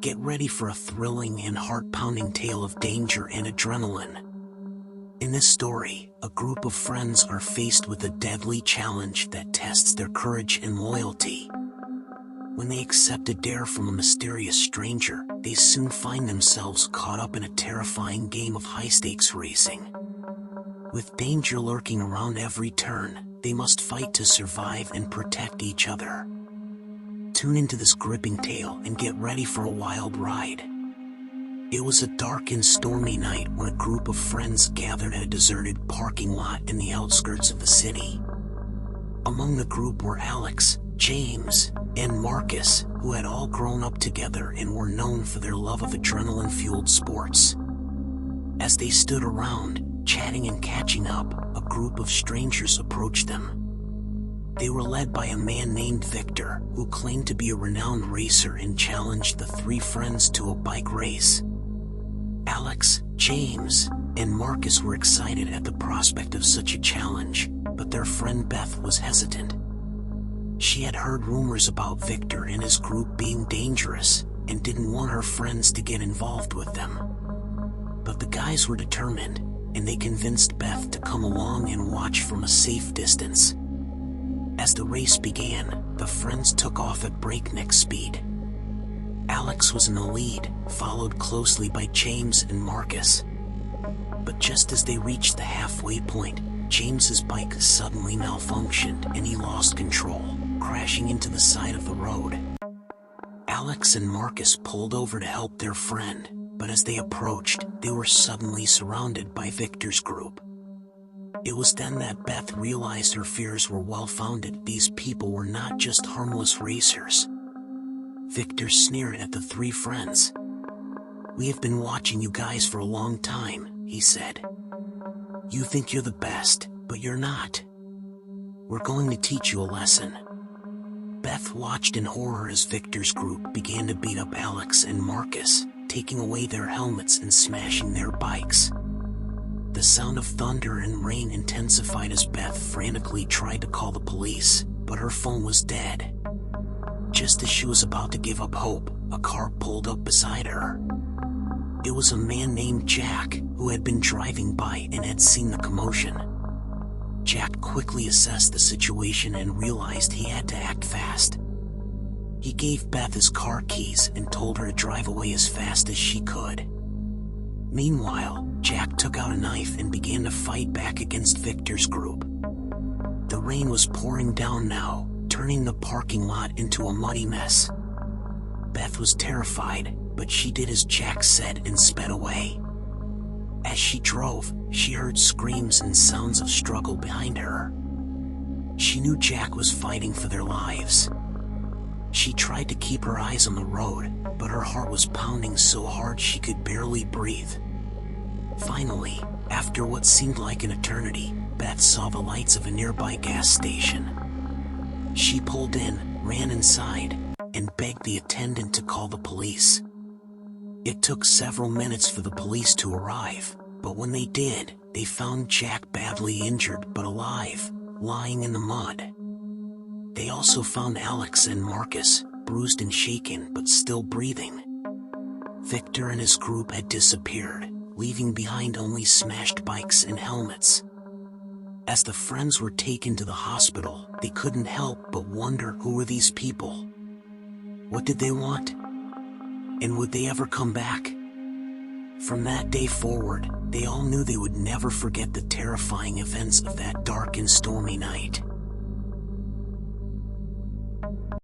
Get ready for a thrilling and heart-pounding tale of danger and adrenaline. In this story, a group of friends are faced with a deadly challenge that tests their courage and loyalty. When they accept a dare from a mysterious stranger, they soon find themselves caught up in a terrifying game of high-stakes racing. With danger lurking around every turn, they must fight to survive and protect each other. Tune into this gripping tale and get ready for a wild ride. It was a dark and stormy night when a group of friends gathered at a deserted parking lot in the outskirts of the city. Among the group were Alex, James, and Marcus, who had all grown up together and were known for their love of adrenaline-fueled sports. As they stood around, chatting and catching up, a group of strangers approached them. They were led by a man named Victor, who claimed to be a renowned racer and challenged the three friends to a bike race. Alex, James, and Marcus were excited at the prospect of such a challenge, but their friend Beth was hesitant. She had heard rumors about Victor and his group being dangerous, and didn't want her friends to get involved with them. But the guys were determined, and they convinced Beth to come along and watch from a safe distance. As the race began, the friends took off at breakneck speed. Alex was in the lead, followed closely by James and Marcus. But just as they reached the halfway point, James's bike suddenly malfunctioned and he lost control, crashing into the side of the road. Alex and Marcus pulled over to help their friend, but as they approached, they were suddenly surrounded by Victor's group. It was then that Beth realized her fears were well-founded. These people were not just harmless racers. Victor sneered at the three friends. "We have been watching you guys for a long time," he said. "You think you're the best, but you're not. We're going to teach you a lesson." Beth watched in horror as Victor's group began to beat up Alex and Marcus, taking away their helmets and smashing their bikes. The sound of thunder and rain intensified as Beth frantically tried to call the police, but her phone was dead. Just as she was about to give up hope, a car pulled up beside her. It was a man named Jack, who had been driving by and had seen the commotion. Jack quickly assessed the situation and realized he had to act fast. He gave Beth his car keys and told her to drive away as fast as she could. Meanwhile, Jack took out a knife and began to fight back against Victor's group. The rain was pouring down now, turning the parking lot into a muddy mess. Beth was terrified, but she did as Jack said and sped away. As she drove, she heard screams and sounds of struggle behind her. She knew Jack was fighting for their lives. She tried to keep her eyes on the road, but her heart was pounding so hard she could barely breathe. Finally, after what seemed like an eternity, Beth saw the lights of a nearby gas station. She pulled in, ran inside, and begged the attendant to call the police. It took several minutes for the police to arrive, but when they did, they found Jack badly injured but alive, lying in the mud. They also found Alex and Marcus, bruised and shaken but still breathing. Victor and his group had disappeared, leaving behind only smashed bikes and helmets. As the friends were taken to the hospital, they couldn't help but wonder who were these people. What did they want? And would they ever come back? From that day forward, they all knew they would never forget the terrifying events of that dark and stormy night.